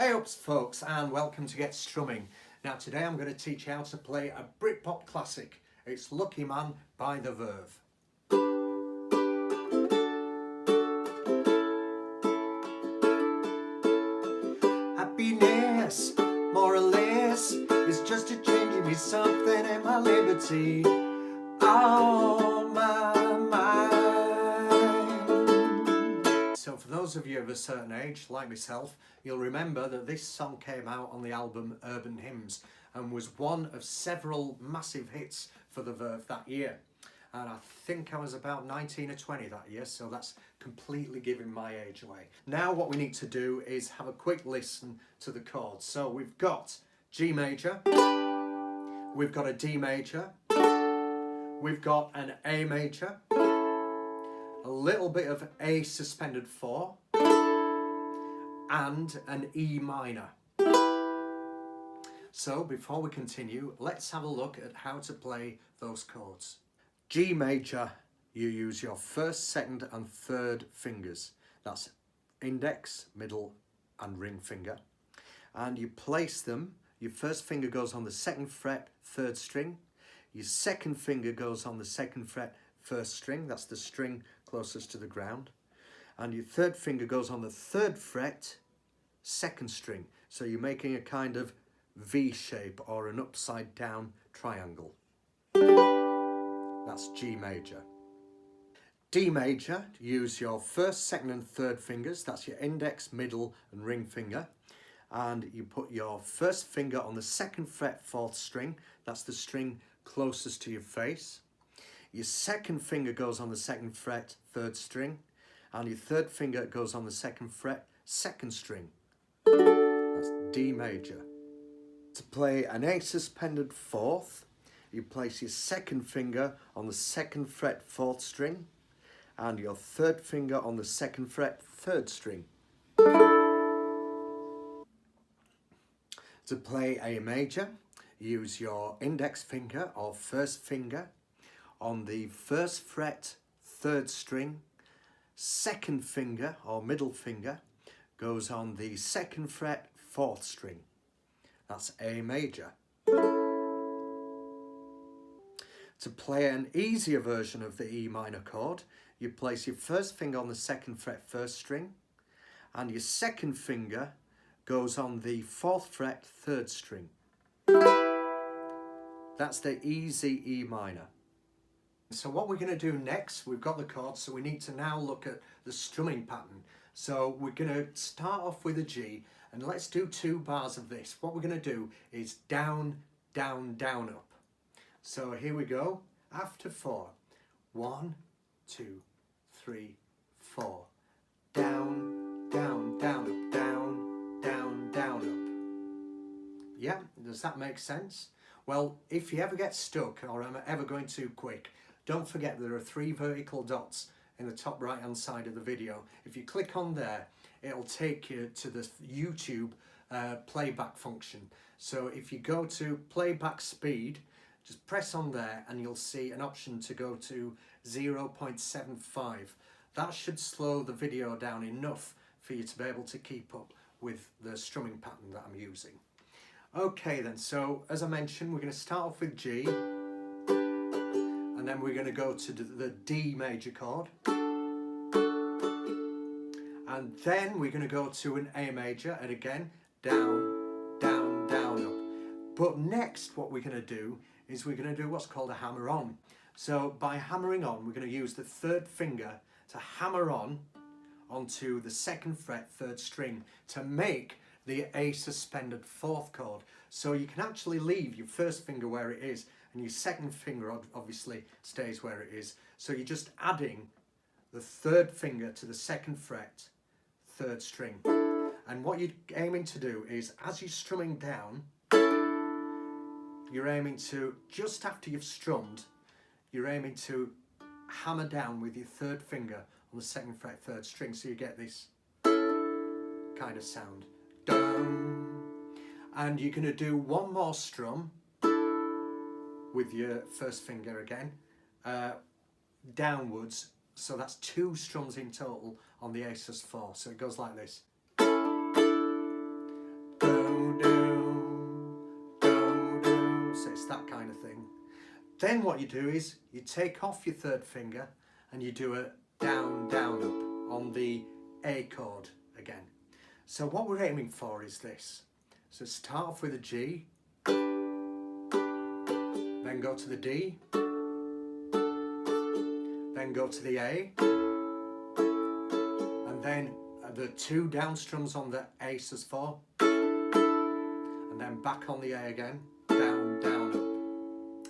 Hey ups folks, and welcome to Get Strumming. Now today I'm going to teach you how to play a BritPop classic. It's Lucky Man by the Verve. Happiness, more or less, is just a changing me something in my liberty. Oh my mind. So for those of you of a certain age, like myself, you'll remember that this song came out on the album Urban Hymns and was one of several massive hits for the Verve that year. And I think I was about 19 or 20 that year, so that's completely giving my age away. Now what we need to do is have a quick listen to the chords. So we've got G major, we've got a D major, we've got an A major, a little bit of A suspended 4, and an E minor. So before we continue, let's have a look at how to play those chords. G major, you use your first, second and third fingers. That's index, middle and ring finger. And you place them, your first finger goes on the second fret, third string. Your second finger goes on the second fret, first string. That's the string closest to the ground. And your third finger goes on the third fret, second string. So you're making a kind of V shape or an upside down triangle. That's G major. D major, use your first, second and third fingers. That's your index, middle and ring finger. And you put your first finger on the second fret, fourth string. That's the string closest to your face. Your second finger goes on the second fret, third string. And your third finger goes on the second fret, second string. That's D major. To play an A suspended fourth, you place your second finger on the second fret, fourth string, and your third finger on the second fret, third string. To play A major, use your index finger or first finger on the first fret, third string. Second finger or middle finger goes on the second fret, fourth string. That's A major. To play an easier version of the E minor chord, you place your first finger on the second fret, first string, and your second finger goes on the fourth fret, third string. That's the easy E minor. So what we're going to do next, we've got the chords, so we need to now look at the strumming pattern. So we're going to start off with a G, and let's do 2 bars of this. What we're going to do is down, down, down, up. So here we go, after 4. 1, 2, 3, 4. Down, down, down, up, down, down, down, up. Yeah, does that make sense? Well, if you ever get stuck or I'm ever going too quick, don't forget there are 3 vertical dots in the top right hand side of the video. If you click on there, it'll take you to the YouTube playback function. So if you go to playback speed, just press on there and you'll see an option to go to 0.75. That should slow the video down enough for you to be able to keep up with the strumming pattern that I'm using. Okay then, so as I mentioned, we're going to start off with G, and then we're going to go to the D major chord, and then we're going to go to an A major, and again, down, down, down, up. But next what we're going to do is we're going to do what's called a hammer on. So by hammering on, we're going to use the third finger to hammer on onto the second fret, third string, to make the A suspended 4th chord. So you can actually leave your first finger where it is, and your second finger obviously stays where it is. So you're just adding the third finger to the second fret, third string. And what you're aiming to do is, as you're strumming down, you're aiming to, just after you've strummed, you're aiming to hammer down with your third finger on the second fret, third string, so you get this kind of sound. Dum. And you're going to do one more strum with your first finger again, downwards, so that's 2 strums in total on the A sus4, so it goes like this. Then what you do is you take off your third finger and you do a down, down, up on the A chord again. So what we're aiming for is this. So start off with a G, then go to the D, then go to the A, and then the 2 down strums on the A sus4, and then back on the A again, down, down, up.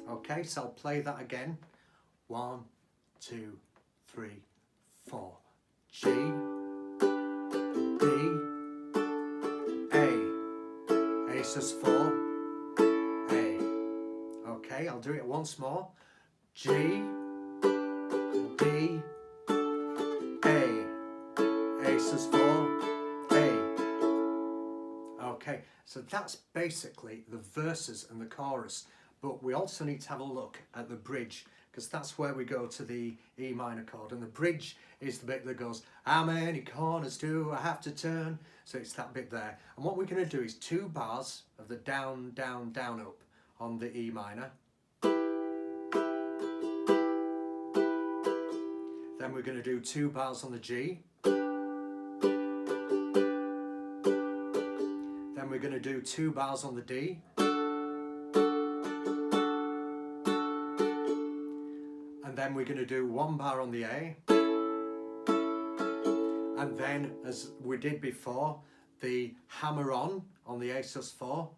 Okay, so I'll play that again. 1, 2, 3, 4. G, D, A sus4, A. Okay, I'll do it once more. G, D, A sus4, A. Okay, so that's basically the verses and the chorus, but we also need to have a look at the bridge, because that's where we go to the E minor chord, and the bridge is the bit that goes, how many corners do I have to turn? So it's that bit there. And what we're going to do is 2 bars of the down, down, down, up on the E minor. Then we're going to do 2 bars on the G. Then we're going to do 2 bars on the D. And then we're going to do 1 bar on the A. And then, as we did before, the hammer on the A sus4.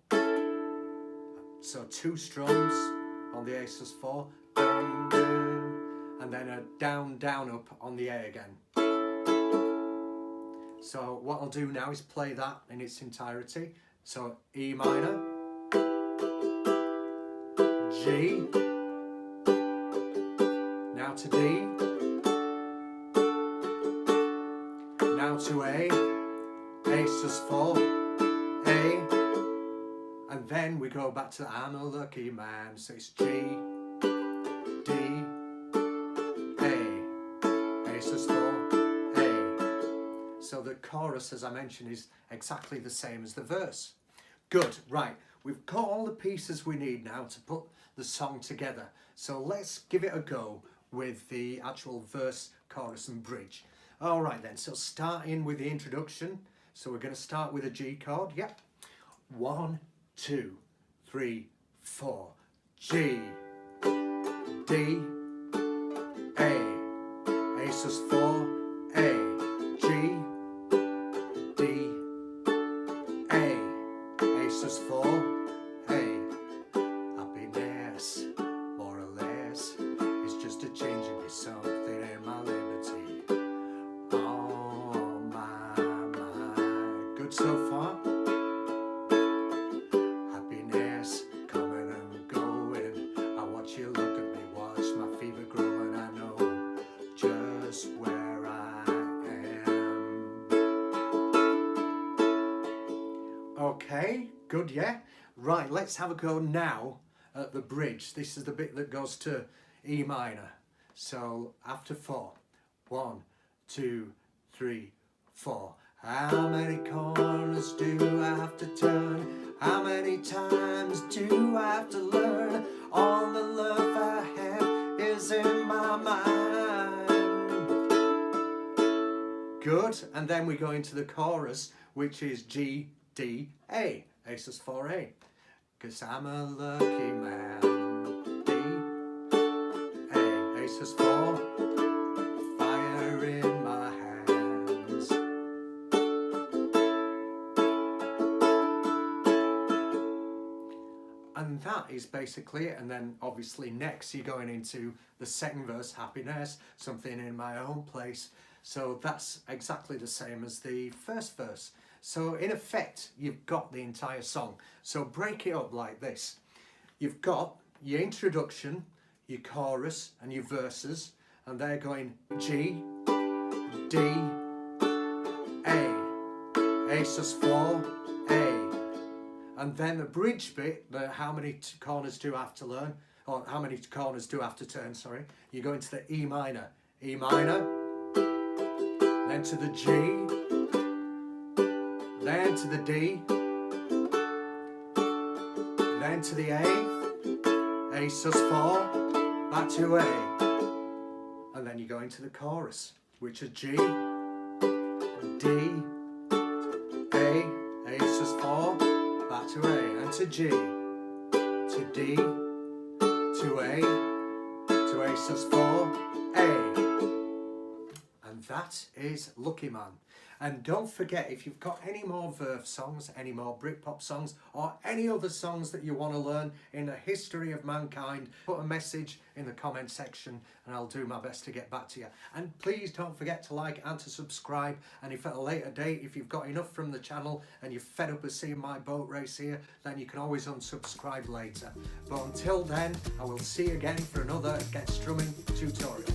So 2 strums on the A sus4, down, down, and then a down, down, up on the A again. So what I'll do now is play that in its entirety. So E minor, G, now to D, now to A sus4, A, and then we go back to I'm a lucky man, so it's G, D, A sus4, A. So the chorus, as I mentioned, is exactly the same as the verse. Good, right, we've got all the pieces we need now to put the song together. So let's give it a go with the actual verse, chorus and bridge. All right then, so starting with the introduction. So we're going to start with a G chord, yep. 1, 2, 3, 4. G, D, A sus4, A, G, D, A sus4, A. Happiness, more or less, is just a change in me, something in my liberty. Oh my, good so far. Happiness coming and going. I watch you look at me, watch my fever grow, and I know just where I am. Okay, good, yeah. Right, let's have a go now at the bridge. This is the bit that goes to E minor. So after 4, 1, 2, 3, 4. How many corners do I have to turn? How many times do I have to learn? All the love I have is in my mind. Good, and then we go into the chorus, which is G, D, A sus4, A. 'Cause I'm a lucky man. D, A sus4, fire in my hands. And that is basically it. And then obviously next you're going into the second verse, happiness, something in my own place. So that's exactly the same as the first verse. So in effect, you've got the entire song. So break it up like this. You've got your introduction, your chorus and your verses, and they're going G, D, A sus4, A. And then the bridge bit, the how many corners do I have to learn, or how many corners do I have to turn, sorry. You go into the E minor, then to the G, then to the D, then to the A sus4, back to A, and then you go into the chorus, which are G, D, A is just 4, back to A, and to G, to D, to A is just 4, A. And that is Lucky Man. And don't forget, if you've got any more Verve songs, any more BritPop songs, or any other songs that you want to learn in the history of mankind, put a message in the comment section and I'll do my best to get back to you. And please don't forget to like and to subscribe. And if at a later date, if you've got enough from the channel and you're fed up of seeing my boat race here, then you can always unsubscribe later. But until then, I will see you again for another Get Strumming tutorial.